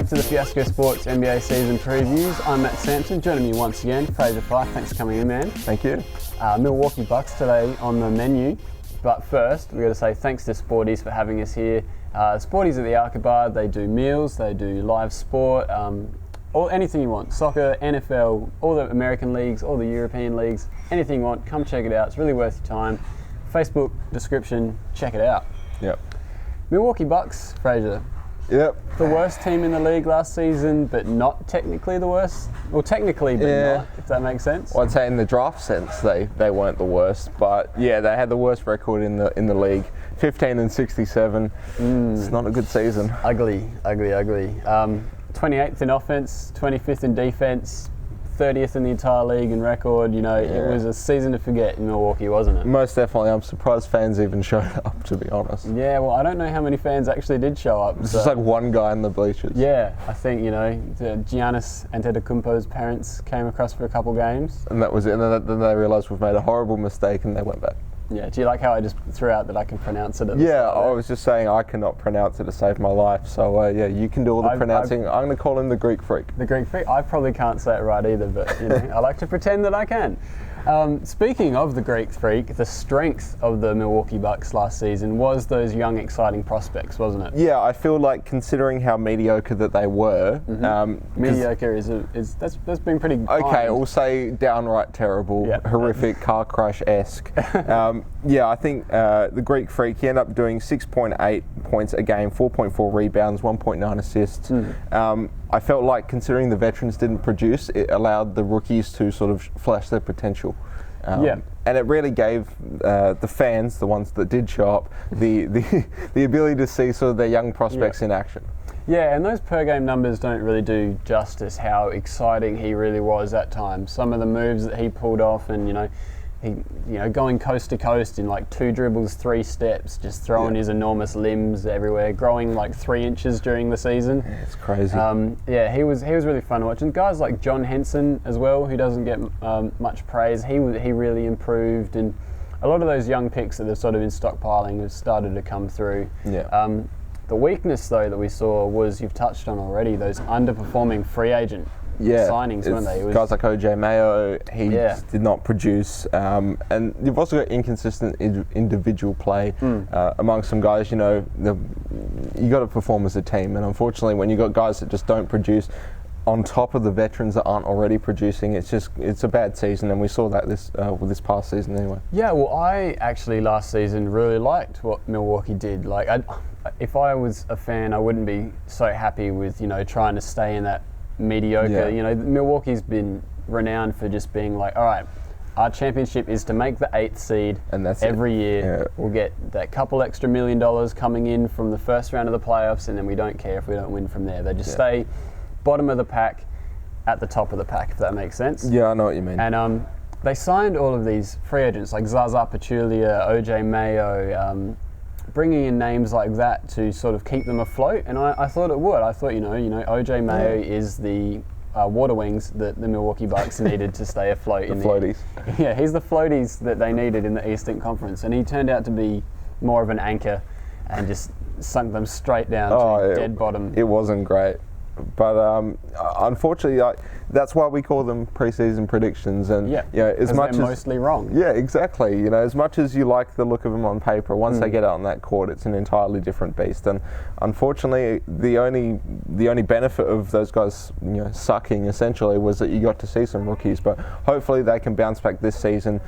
to the Fiasco Sports NBA season previews. I'm Matt Sampson. Joining me once again, Fraser Fife. Thanks for coming in, man. Thank you. Milwaukee Bucks today on the menu. But first, we've got to say thanks to Sporties for having us here. Sporties at the Arca Bar, they do meals, they do live sport, anything you want. Soccer, NFL, all the American leagues, all the European leagues, anything you want, come check it out. It's really worth your time. Facebook description, check it out. Yep. Milwaukee Bucks, Fraser. Yep. The worst team in the league last season, but not technically the worst. Well, technically, but not, if that makes sense. Well, I'd say in the draft sense, they weren't the worst, but yeah, they had the worst record in the league. 15-67. It's not a good season. Ugly. 28th in offense, 25th in defense, 30th in the entire league in record. It was a season to forget in Milwaukee, wasn't it? Most definitely. I'm surprised fans even showed up, to be honest. Yeah, well, I don't know how many fans actually did show up. It's just like one guy in the bleachers. Yeah, I think, Giannis Antetokounmpo's parents came across for a couple games. And that was it. And then they realised we've made a horrible mistake and they went back. Yeah, do you like how I just threw out that I can pronounce it? Yeah, I was just saying I cannot pronounce it to save my life. So, you can do all the pronouncing. I'm going to call him the Greek freak. The Greek freak? I probably can't say it right either, but I like to pretend that I can. Speaking of the Greek freak, the strength of the Milwaukee Bucks last season was those young, exciting prospects, wasn't it? Yeah, I feel like considering how mediocre that they were. Mediocre that's been pretty kind. Okay, we'll say downright terrible, horrific, car crash-esque. I think the Greek freak, he ended up doing 6.8 points a game, 4.4 rebounds, 1.9 assists. I felt like considering the veterans didn't produce, it allowed the rookies to sort of flash their potential. And it really gave the fans, the ones that did show up, the ability to see sort of their young prospects in action. Yeah, and those per game numbers don't really do justice how exciting he really was at times. Some of the moves that he pulled off, and he going coast to coast in like 2 dribbles, 3 steps, just throwing his enormous limbs everywhere, growing like 3 inches during the season. Yeah, it's crazy. He was really fun to watch. And guys like John Henson as well, who doesn't get much praise, he really improved. And a lot of those young picks that they've sort of been stockpiling have started to come through. Yeah. The weakness though that we saw was, you've touched on already, those underperforming free agent signings, weren't they? Guys like OJ Mayo, he did not produce, and you've also got inconsistent individual play among some guys. You got to perform as a team, and unfortunately, when you got guys that just don't produce, on top of the veterans that aren't already producing, it's a bad season, and we saw that this past season anyway. Yeah, well, I actually last season really liked what Milwaukee did. Like, if I was a fan, I wouldn't be so happy with trying to stay in that mediocre. Milwaukee's been renowned for just being like, all right, our championship is to make the 8th seed, and that's every year. Yeah. We'll get that couple extra $1 million coming in from the first round of the playoffs, and then we don't care if we don't win from there. They just stay bottom of the pack at the top of the pack, if that makes sense. Yeah, I know what you mean. And they signed all of these free agents like Zaza Pachulia, OJ Mayo, bringing in names like that to sort of keep them afloat, and I thought it would. I thought, OJ Mayo is the water wings that the Milwaukee Bucks needed to stay afloat. The floaties. Yeah, he's the floaties that they needed in the Eastern Conference, and he turned out to be more of an anchor and just sunk them straight down to dead bottom. It wasn't great. But unfortunately, that's why we call them preseason predictions. And as much as they're mostly wrong. Yeah, exactly. As much as you like the look of them on paper, once they get out on that court, it's an entirely different beast. And unfortunately, the only benefit of those guys, sucking essentially, was that you got to see some rookies. But hopefully, they can bounce back this season,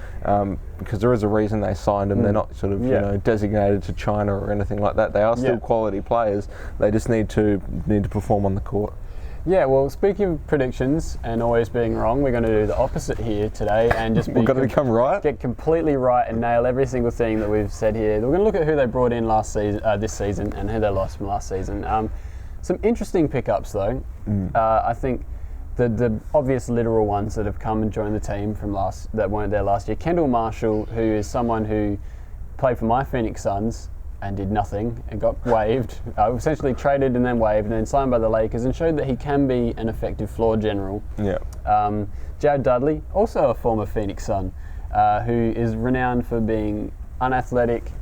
because there is a reason they signed them. They're not sort of designated to China or anything like that. They are still quality players. They just need to perform on the court. Yeah, well, speaking of predictions and always being wrong, we're going to do the opposite here today and just we're going to become right, get completely right and nail every single thing that we've said here. We're going to look at who they brought in this season and who they lost from last season. Some interesting pickups though. I think the obvious literal ones that have come and joined the team that weren't there last year. Kendall Marshall, who is someone who played for my Phoenix Suns and did nothing and got waived, essentially traded and then waived and then signed by the Lakers, and showed that he can be an effective floor general. Jared Dudley, also a former Phoenix Sun, who is renowned for being unathletic,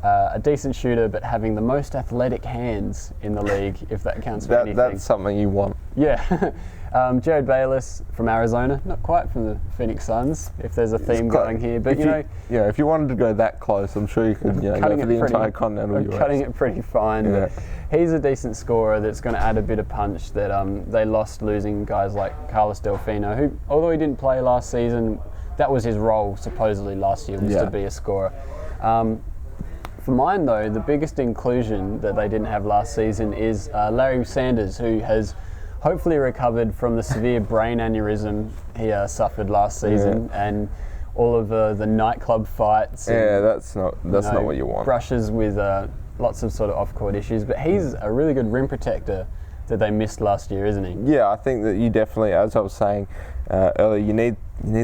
a decent shooter, but having the most athletic hands in the league, if that counts for anything. That's something you want. Yeah. Jared Bayless from Arizona, not quite from the Phoenix Suns, if there's a theme going here, but if you wanted to go that close, I'm sure you could go for the entire continental US. Cutting it pretty fine, but he's a decent scorer that's going to add a bit of punch that they lost losing guys like Carlos Delfino, who, although he didn't play last season, that was his role supposedly last year, was to be a scorer. For mine though, the biggest inclusion that they didn't have last season is Larry Sanders, who has hopefully recovered from the severe brain aneurysm he suffered last season, and all of the nightclub fights. Yeah, that's not what you want. Brushes with lots of sort of off-court issues, but he's a really good rim protector that they missed last year, isn't he? Yeah, I think that you definitely, as I was saying earlier, you need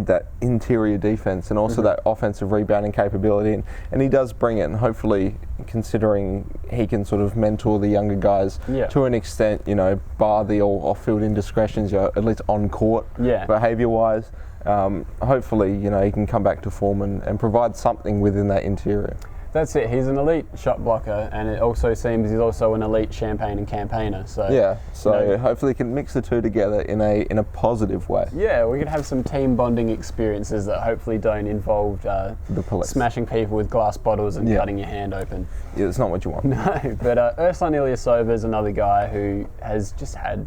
that interior defense and also that offensive rebounding capability, and he does bring it. And hopefully, considering he can sort of mentor the younger guys to an extent, bar the off-field indiscretions, at least on court behaviour-wise. Hopefully, he can come back to form and provide something within that interior. That's it. He's an elite shot blocker, and it also seems he's also an elite champagne and campaigner. So hopefully he can mix the two together in a positive way. Yeah, we could have some team bonding experiences that hopefully don't involve the police smashing people with glass bottles and cutting your hand open. Yeah, that's not what you want. No, but Ersan Ilyasova is another guy who has just had.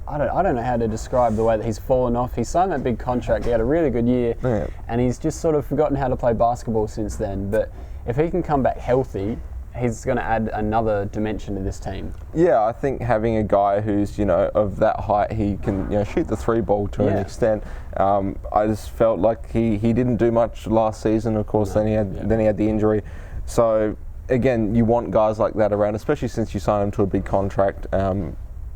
I don't know how to describe the way that he's fallen off. He signed that big contract. He had a really good year, and he's just sort of forgotten how to play basketball since then. But if he can come back healthy, he's going to add another dimension to this team. Yeah, I think having a guy who's of that height, he can shoot the three ball to an extent. I just felt like he didn't do much last season. Of course, then he had the injury. So again, you want guys like that around, especially since you sign him to a big contract,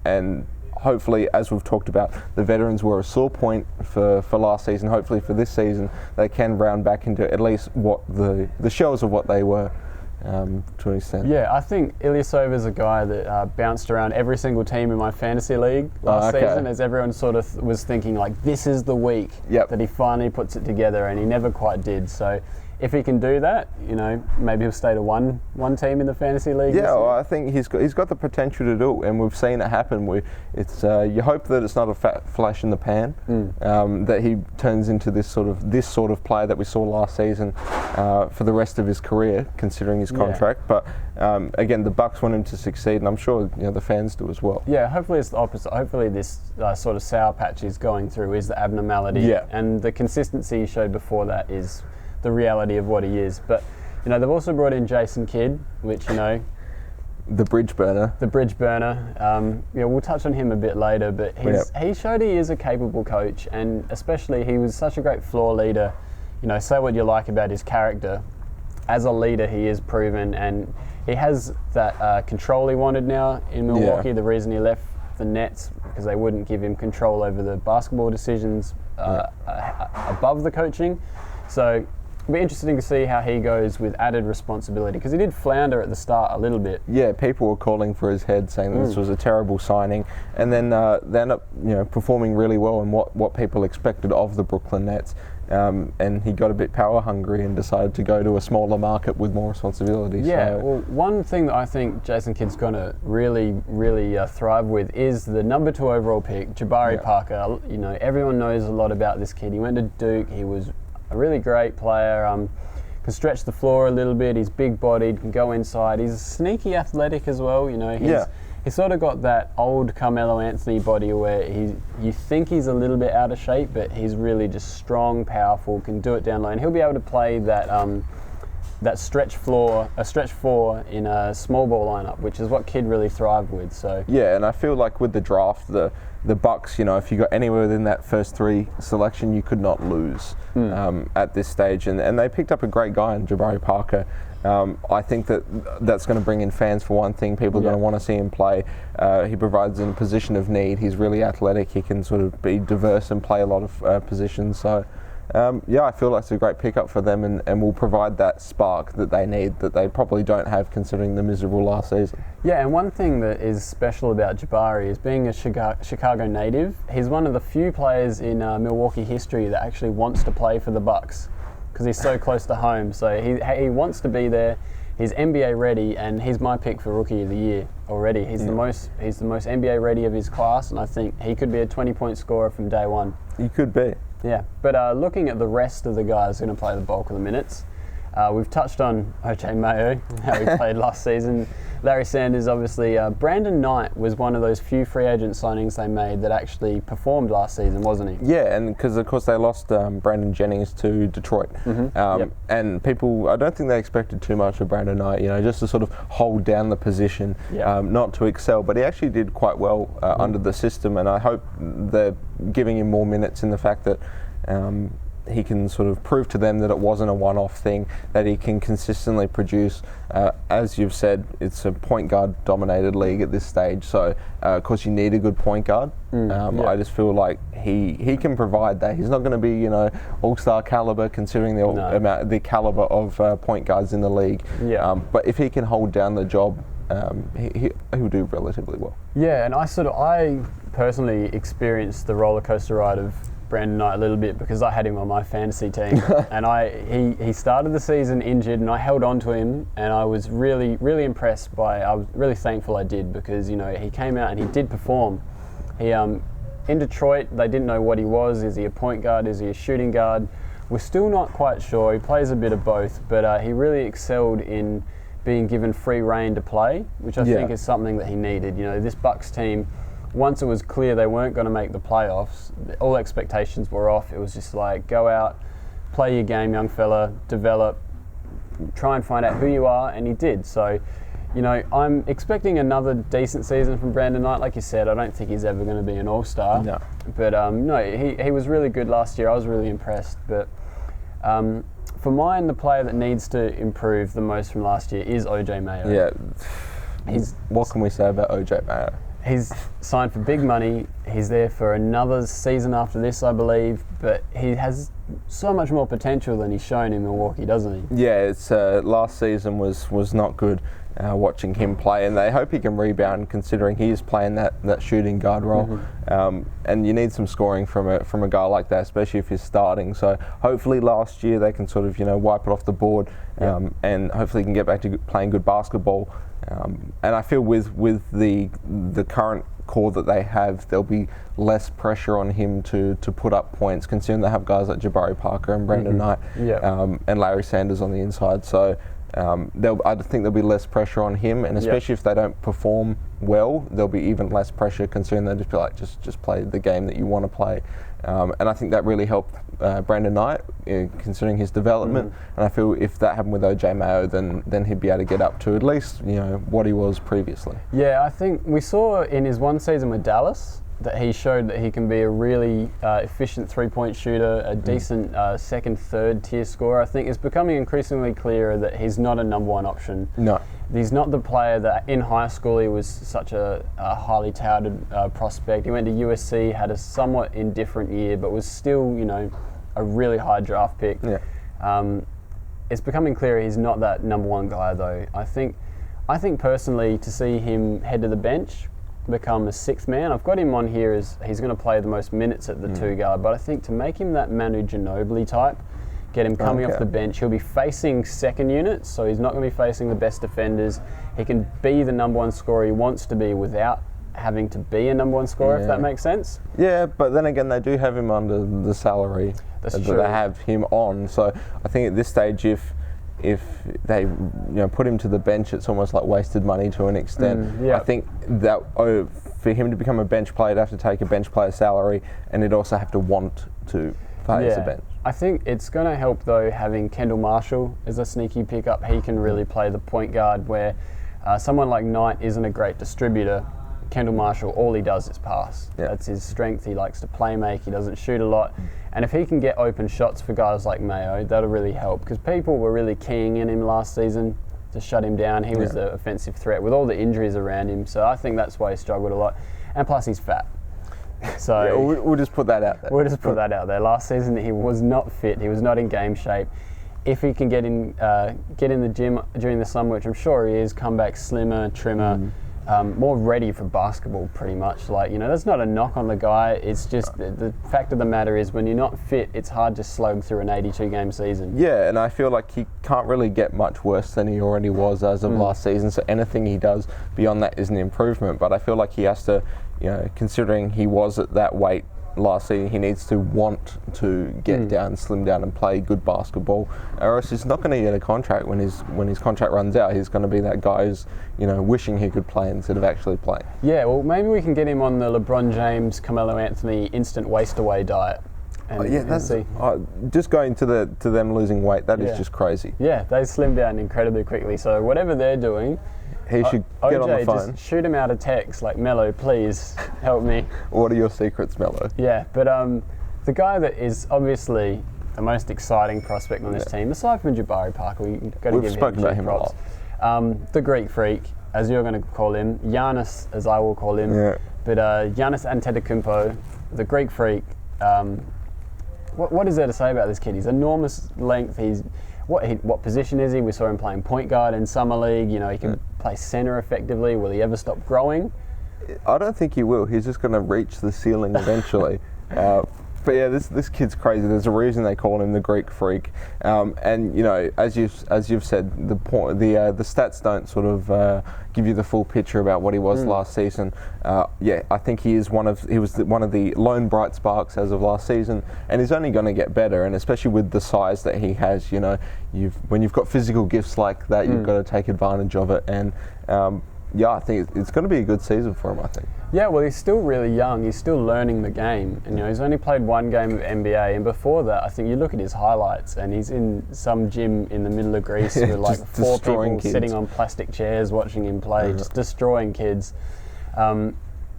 and hopefully, as we've talked about, the veterans were a sore point for last season. Hopefully for this season, they can round back into at least what the shells of what they were to an extent. Yeah, I think Ilyasova is a guy that bounced around every single team in my fantasy league last season, as everyone sort of was thinking, like, this is the week that he finally puts it together, and he never quite did. So if he can do that, maybe he'll stay to one team in the fantasy league. Yeah, well, I think he's got the potential to do it, and we've seen it happen. You hope that it's not a fat flash in the pan, that he turns into this sort of player that we saw last season for the rest of his career, considering his contract. But again, the Bucks want him to succeed, and I'm sure the fans do as well. Yeah, hopefully it's the opposite. Hopefully this sort of sour patch he's going through is the abnormality, and the consistency he showed before that is the reality of what he is. But they've also brought in Jason Kidd, which the bridge burner. We'll touch on him a bit later, but he showed he is a capable coach, and especially he was such a great floor leader. Say what you like about his character, as a leader he is proven, and he has that control he wanted now in Milwaukee. The reason he left the Nets, because they wouldn't give him control over the basketball decisions above the coaching. So it'll be interesting to see how he goes with added responsibility, because he did flounder at the start a little bit. Yeah, people were calling for his head, saying that this was a terrible signing, and then they ended up performing really well in what people expected of the Brooklyn Nets. And he got a bit power hungry and decided to go to a smaller market with more responsibility. Yeah, well, one thing that I think Jason Kidd's going to really thrive with is the number 2 overall pick, Jabari Parker. Everyone knows a lot about this kid. He went to Duke. He was a really great player, can stretch the floor a little bit, he's big-bodied, can go inside, he's sneaky athletic as well, he's sort of got that old Carmelo Anthony body where you think he's a little bit out of shape, but he's really just strong, powerful, can do it down low, and he'll be able to play that stretch four in a small ball lineup, which is what Kidd really thrived with. So yeah, and I feel like with the draft, the Bucks, if you got anywhere within that first 3 selection, you could not lose at this stage. And they picked up a great guy in Jabari Parker. I think that's going to bring in fans for one thing. People are going to want to see him play. He provides in a position of need. He's really athletic. He can sort of be diverse and play a lot of positions. So I feel like it's a great pickup for them, and will provide that spark that they need, that they probably don't have considering the miserable last season. Yeah, and one thing that is special about Jabari is being a Chicago native. He's one of the few players in Milwaukee history that actually wants to play for the Bucks. because he's so close to home. So he wants to be there. He's NBA ready, and he's my pick for Rookie of the Year already. He's the most NBA ready of his class, and I think he could be a 20-point scorer from day one. He could be. Yeah, but looking at the rest of the guys going to play the bulk of the minutes, we've touched on OJ Mayo, how he played last season. Larry Sanders, obviously. Brandon Knight was one of those few free agent signings they made that actually performed last season, wasn't he? Yeah, and because of course they lost Brandon Jennings to Detroit, and people, I don't think they expected too much of Brandon Knight. Just to sort of hold down the position, not to excel, but he actually did quite well under the system, and I hope they're giving him more minutes in the fact that. He can sort of prove to them that it wasn't a one-off thing, that he can consistently produce. As you've said, it's a point guard dominated league at this stage, so of course you need a good point guard. I just feel like he can provide that. He's not going to be all-star caliber considering the caliber of point guards in the league. But if he can hold down the job, he'll do relatively well. Yeah, and I personally experienced the roller coaster ride of Brandon Knight a little bit because I had him on my fantasy team, and he started the season injured, and I held on to him, and I was really, really impressed by. I was really thankful I did because he came out and he did perform. He in Detroit they didn't know what he was. Is he a point guard? Is he a shooting guard? We're still not quite sure. He plays a bit of both, but he really excelled in being given free reign to play, which I think is something that he needed. This Bucks team. Once it was clear they weren't going to make the playoffs, all expectations were off. It was just like, go out, play your game, young fella, develop, try and find out who you are, and he did. So, I'm expecting another decent season from Brandon Knight. Like you said, I don't think he's ever going to be an all-star. No. But, he was really good last year. I was really impressed. But for mine, the player that needs to improve the most from last year is OJ Mayo. Yeah. What can we say about OJ Mayo? He's signed for big money. He's there for another season after this, I believe. But he has so much more potential than he's shown in Milwaukee, doesn't he? Yeah, it's last season was not good watching him play, and they hope he can rebound considering he is playing that shooting guard role. And you need some scoring from a guy like that, especially if he's starting. So hopefully last year they can sort of wipe it off the board, and hopefully he can get back to playing good basketball. And I feel with the current core that they have, there'll be less pressure on him to put up points, considering they have guys like Jabari Parker and Brandon Knight, and Larry Sanders on the inside. So I think there'll be less pressure on him, and especially if they don't perform well, there'll be even less pressure, considering they'll just be like, just play the game that you want to play. And I think that really helped Brandon Knight, considering his development. And I feel if that happened with OJ Mayo, then he'd be able to get up to at least what he was previously. Yeah, I think we saw in his one season with Dallas that he showed that he can be a really efficient three-point shooter, a decent second, third tier scorer. I think it's becoming increasingly clearer that he's not a number one option. No. He's not the player that in high school he was such a highly touted prospect. He went to USC, had a somewhat indifferent year, but was still, a really high draft pick. Yeah. It's becoming clearer he's not that number one guy though. I think personally to see him head to the bench, become a sixth man. I've got him on here as he's going to play the most minutes at the two guard, but I think to make him that Manu Ginobili type, get him coming off the bench, he'll be facing second units, so he's not going to be facing the best defenders. He can be the number one scorer he wants to be without having to be a number one scorer, if that makes sense. Yeah, but then again, they do have him under the salary that they have him on, so I think at this stage, if they put him to the bench, it's almost like wasted money to an extent. I think that for him to become a bench player, he'd have to take a bench player salary, and he'd also have to want to play as a bench. I think it's going to help though having Kendall Marshall as a sneaky pickup. He can really play the point guard where someone like Knight isn't a great distributor. Kendall Marshall, all he does is pass. That's his strength. He likes to play make. He doesn't shoot a lot. And if he can get open shots for guys like Mayo, that'll really help, because people were really keying in him last season to shut him down. He was the offensive threat with all the injuries around him. So I think that's why he struggled a lot. And plus he's fat. So we'll just put that out there. We'll just put that out there. Last season he was not fit. He was not in game shape. If he can get in the gym during the summer, which I'm sure he is, come back slimmer, trimmer, more ready for basketball, pretty much. Like, that's not a knock on the guy. It's just the fact of the matter is, when you're not fit, it's hard to slog through an 82-game season. Yeah, and I feel like he can't really get much worse than he already was as of last season. So anything he does beyond that is an improvement. But I feel like he has to, considering he was at that weight last season, he needs to want to get down, slim down, and play good basketball, or else he's not going to get a contract when his contract runs out. He's going to be that guy who's wishing he could play instead of actually playing. Yeah, well, maybe we can get him on the LeBron James, Carmelo Anthony instant waste away diet. Just going to them losing weight, that is just crazy. Yeah, they slim down incredibly quickly. So whatever they're doing, he should get on the phone. Just shoot him out a text like, Melo, please help me. What are your secrets, Melo? Yeah, but the guy that is obviously the most exciting prospect on this team, aside from Jabari Parker, we've got to give him props. The Greek Freak, as you're going to call him, Giannis, as I will call him. Yeah. But Giannis Antetokounmpo, the Greek Freak. What is there to say about this kid? He's enormous length. What position is he? We saw him playing point guard in summer league. He can play center effectively. Will he ever stop growing? I don't think he will. He's just going to reach the ceiling eventually. But yeah, this kid's crazy. There's a reason they call him the Greek Freak. And as you've said, the stats don't sort of give you the full picture about what he was last season. I think he was one of the lone bright sparks as of last season, and he's only going to get better. And especially with the size that he has, when you've got physical gifts like that, you've got to take advantage of it. And I think it's going to be a good season for him, I think. Yeah, well, he's still really young. He's still learning the game. And, he's only played one game of NBA. And before that, I think you look at his highlights and he's in some gym in the middle of Greece with like 4 people sitting on plastic chairs watching him play, just destroying kids.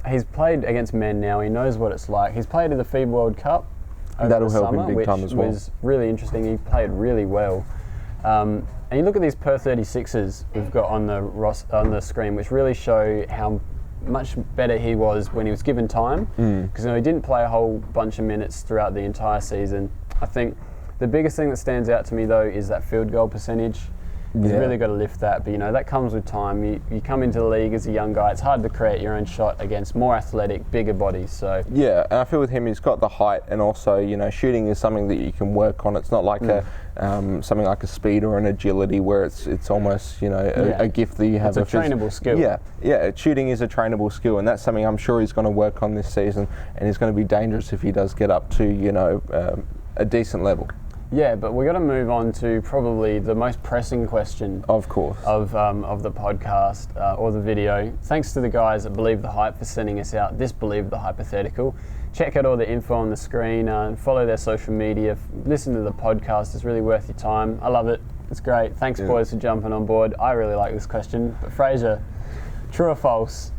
He's played against men now. He knows what it's like. He's played in the FIBA World Cup over the summer, him big time as well. Which was really interesting. He played really well. And you look at these per 36s we've got on the screen, which really show how much better he was when he was given time, because he didn't play a whole bunch of minutes throughout the entire season. I think the biggest thing that stands out to me though is that field goal percentage. He's really got to lift that, but that comes with time. You come into the league as a young guy, it's hard to create your own shot against more athletic, bigger bodies. So yeah, and I feel with him, he's got the height, and also shooting is something that you can work on. It's not like something like a speed or an agility where it's almost a gift that you have. It's a trainable skill. Yeah, shooting is a trainable skill, and that's something I'm sure he's going to work on this season, and he's going to be dangerous if he does get up to a decent level. Yeah, but we've got to move on to probably the most pressing question, of course, of the podcast or the video. Thanks to the guys at Believe the Hype for sending us out this Believe the Hypothetical. Check out all the info on the screen, follow their social media, listen to the podcast. It's really worth your time. I love it. It's great. Thanks, boys, for jumping on board. I really like this question. But Fraser, true or false,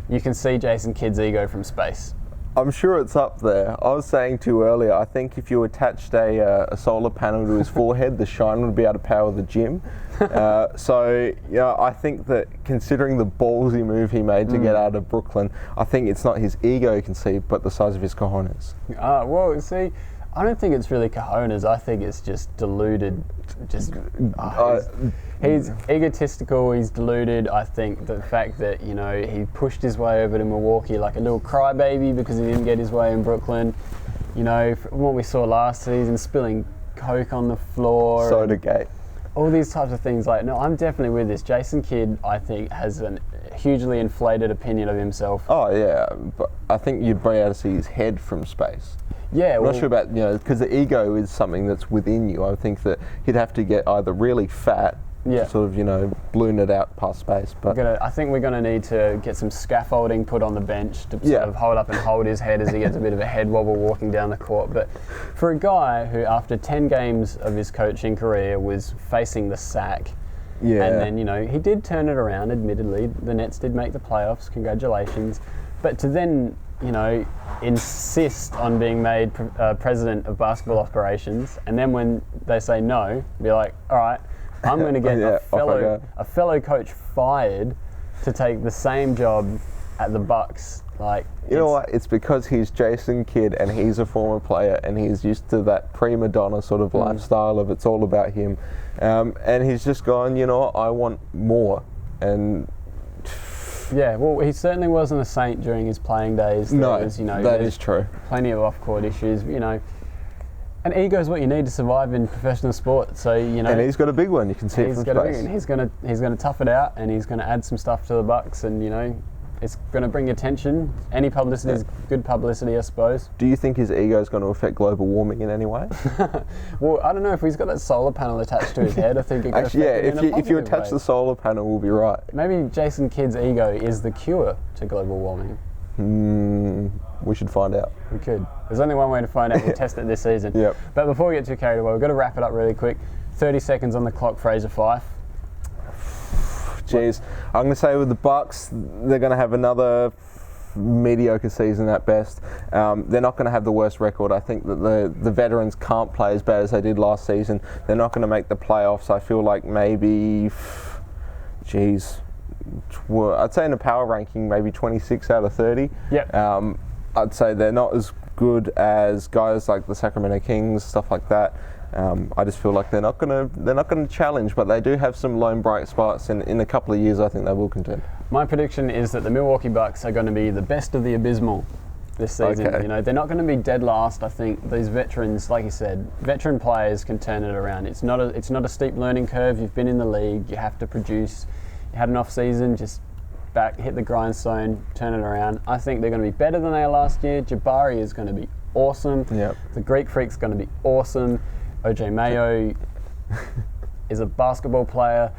you can see Jason Kidd's ego from space? I'm sure it's up there. I was saying to you earlier, I think if you attached a solar panel to his forehead, the shine would be able to power the gym. I think that considering the ballsy move he made to get out of Brooklyn, I think it's not his ego conceived, but the size of his cojones. Well, see, I don't think it's really cojones. I think it's just deluded. He's egotistical, he's deluded. I think the fact that, he pushed his way over to Milwaukee like a little crybaby because he didn't get his way in Brooklyn. From what we saw last season, spilling Coke on the floor. Sodagate. All these types of things. No, I'm definitely with this. Jason Kidd, I think, has a hugely inflated opinion of himself. Oh, yeah. But I think you'd be able to see his head from space. Yeah, I'm not sure about, because the ego is something that's within you. I think that he'd have to get either really fat, to sort of, balloon it out past space. But I think we're going to need to get some scaffolding put on the bench to sort of hold up and hold his head as he gets a bit of a head wobble walking down the court. But for a guy who, after 10 games of his coaching career, was facing the sack, and then, he did turn it around, admittedly. The Nets did make the playoffs, congratulations. But to then, insist on being made president of basketball operations, and then when they say no, be like, all right, I'm going to get a fellow coach fired to take the same job at the Bucks. You know what? It's because he's Jason Kidd and he's a former player and he's used to that prima donna sort of lifestyle of it's all about him, and he's just gone. I want more, and Yeah, well, he certainly wasn't a saint during his playing days. No, was, that is true. Plenty of off-court issues, And ego is what you need to survive in professional sport. So and he's got a big one. You can see it from space. He's gonna tough it out, and he's gonna add some stuff to the Bucks, and it's gonna bring attention. Any publicity is good publicity, I suppose. Do you think his ego is going to affect global warming in any way? Well, I don't know if he's got that solar panel attached to his head. I think it could actually, affect it if you attach the solar panel, we'll be right. Maybe Jason Kidd's ego is the cure to global warming. We should find out. We could. There's only one way to find out. We'll test it this season. Yep. But before we get too carried away, we've got to wrap it up really quick. 30 seconds on the clock, Fraser Fife. Jeez. I'm going to say with the Bucks, they're going to have another mediocre season at best. They're not going to have the worst record. I think that the veterans can't play as bad as they did last season. They're not going to make the playoffs. I feel like maybe, I'd say in a power ranking, maybe 26 out of 30. Yep. I'd say they're not as good as guys like the Sacramento Kings, stuff like that. I just feel like they're not gonna challenge, but they do have some lone bright spots. In a couple of years, I think they will contend. My prediction is that the Milwaukee Bucks are going to be the best of the abysmal this season. Okay. They're not going to be dead last. I think these veterans, like you said, veteran players can turn it around. It's not a steep learning curve. You've been in the league. You have to produce. You had an off season. Just hit the grindstone, turn it around. I think they're going to be better than they are last year. Jabari is going to be awesome. Yep. The Greek Freak's going to be awesome. OJ Mayo is a basketball player.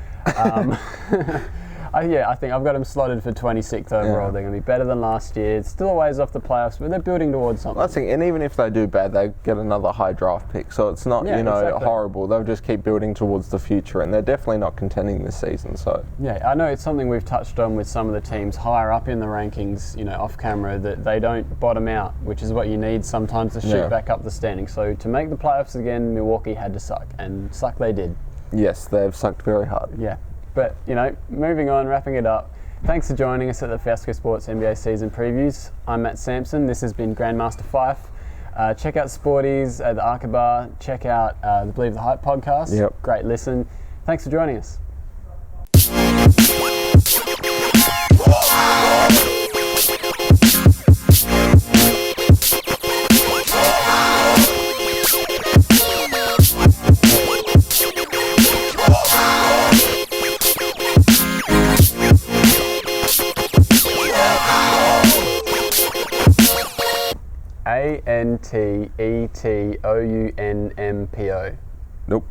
I think I've got them slotted for 26th overall. Yeah. They're going to be better than last year. It's still a ways off the playoffs, but they're building towards something. I think, and even if they do bad, they get another high draft pick. So it's not, exactly. Horrible. They'll just keep building towards the future, and they're definitely not contending this season. So yeah, I know it's something we've touched on with some of the teams higher up in the rankings, off camera, that they don't bottom out, which is what you need sometimes to shoot back up the standings. So to make the playoffs again, Milwaukee had to suck, and suck they did. Yes, they've sucked very hard. Yeah. But, moving on, wrapping it up. Thanks for joining us at the Fiasco Sports NBA season previews. I'm Matt Sampson. This has been Grandmaster Fife. Check out Sporties at the Arca Bar. Check out the Believe the Hype podcast. Yep. Great listen. Thanks for joining us. ANTETOUNMPO. Nope.